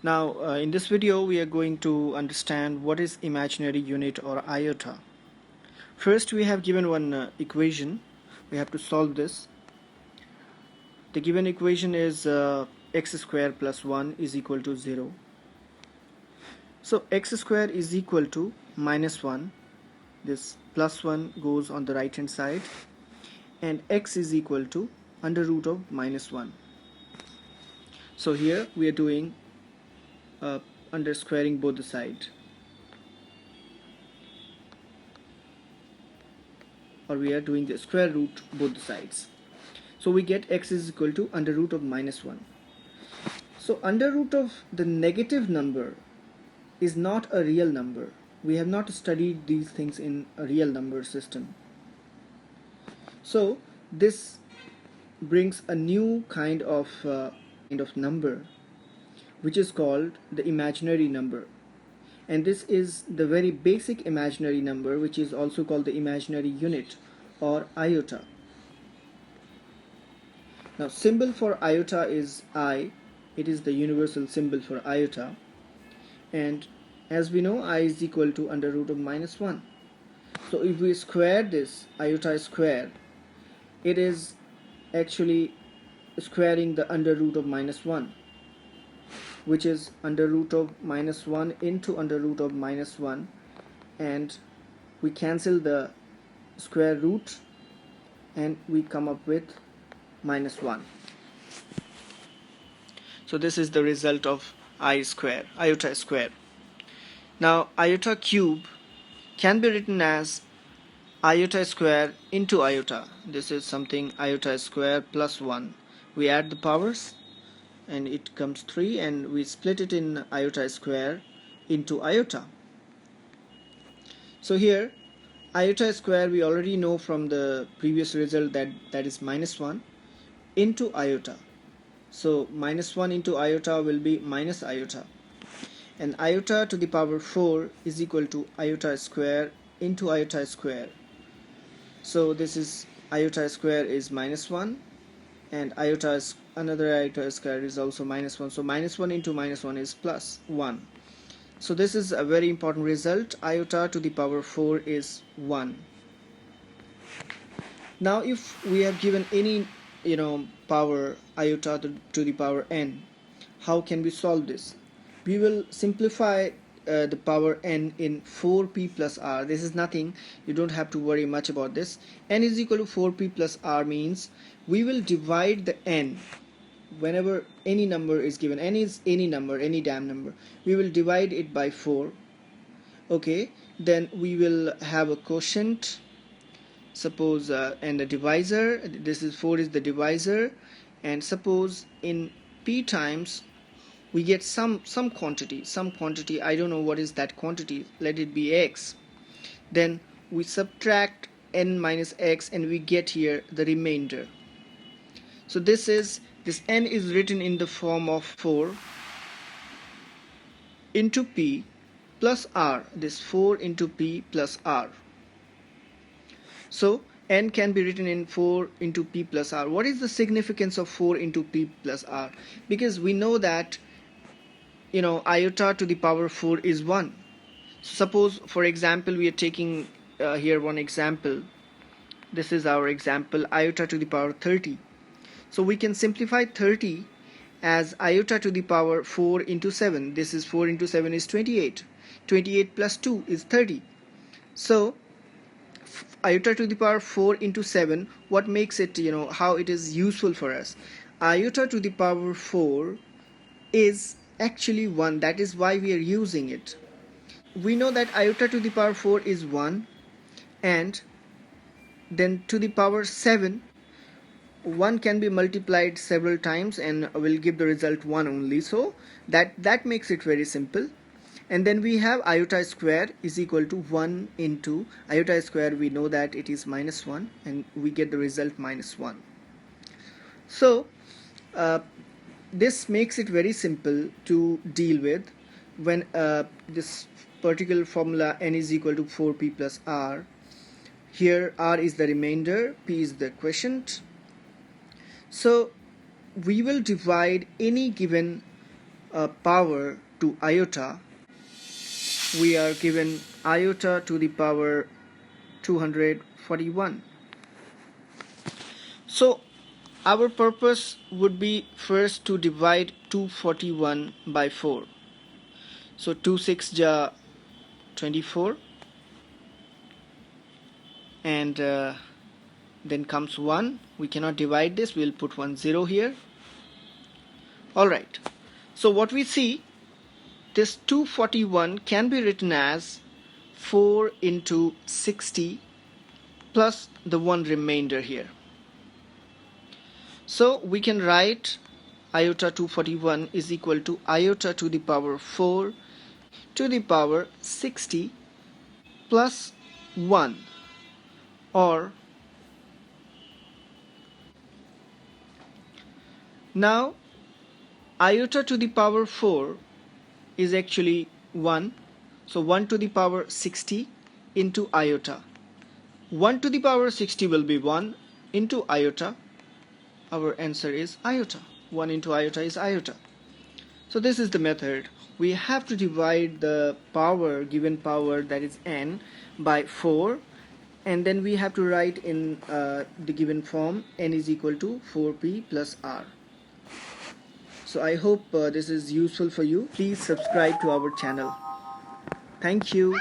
Now, in this video, we are going to understand what is imaginary unit or iota. First, we have given one equation. We have to solve this. The given equation is x square plus 1 is equal to 0. So, x square is equal to minus 1. This plus 1 goes on the right hand side. And x is equal to under root of minus 1. So, here we are doing under squaring both the sides. Or we are doing the square root both the sides. So we get x is equal to under root of minus 1. So under root of the negative number is not a real number. We have not studied these things in a real number system. So this brings a new kind of number, which is called the imaginary number. And this is the very basic imaginary number, which is also called the imaginary unit or iota. Now, symbol for iota is I. It is the universal symbol for iota. And as we know, I is equal to under root of minus 1. So if we square this iota square, it is actually squaring the under root of minus 1, which is under root of minus 1 into under root of minus 1, and we cancel the square root and we come up with minus 1. So this is the result of iota square. Now iota cube can be written as iota square into iota. This is something iota square plus 1. We add the powers and it comes 3, and we split it in iota square into iota. So here iota square we already know from the previous result that is minus 1 into iota. So minus 1 into iota will be minus iota, and iota to the power 4 is equal to iota square into iota square. So this is iota square is minus 1, and another iota square is also minus 1. So minus 1 into minus 1 is plus 1. So this is a very important result. Iota to the power 4 is 1. Now if we have given any power iota to the power n, how can we solve this? We will simplify the power n in 4p plus r. This is nothing, you don't have to worry much about this. N is equal to 4p plus r means we will divide the n. Whenever any number is given, n is any number, any damn number, we will divide it by 4. Okay, then we will have a quotient, suppose, and a divisor. This is 4 is the divisor, and suppose in p times we get some quantity, I don't know what is that quantity, let it be x. Then we subtract n minus x and we get here the remainder. So this n is written in the form of 4 into p plus r. This 4 into p plus r. So n can be written in 4 into p plus r. What is the significance of 4 into p plus r? Because we know that iota to the power 4 is 1. Suppose, for example, we are taking here one example. This is our example, iota to the power 30. So we can simplify 30 as iota to the power 4 into 7. This is 4 into 7 is 28. 28 plus 2 is 30. So iota to the power 4 into 7, what makes it, how it is useful for us? Iota to the power 4 is actually 1. That is why we are using it. We know that iota to the power 4 is 1, and then to the power 7, 1 can be multiplied several times and will give the result 1 only. So that makes it very simple. And then we have iota square is equal to 1 into iota square. We know that it is minus 1, and we get the result minus 1. So this makes it very simple to deal with when this particular formula n is equal to 4p plus r. Here r is the remainder, p is the quotient. So we will divide any given power to iota, we are given iota to the power 241. So our purpose would be first to divide 241 by 4. So 2 6 ja 24, and then comes 1. We cannot divide this, we'll put 10 here. Alright, so what we see, this 241 can be written as 4 into 60 plus the 1 remainder here. So we can write iota 241 is equal to iota to the power 4 to the power 60 plus 1, or now iota to the power 4 is actually 1, so 1 to the power 60 into iota. 1 to the power 60 will be 1 into iota. Our answer is iota. 1 into iota is iota. So this is the method. We have to divide the power, given power, that is n, by 4, and then we have to write in the given form n is equal to 4p plus r. So I hope this is useful for you. Please subscribe to our channel. Thank you.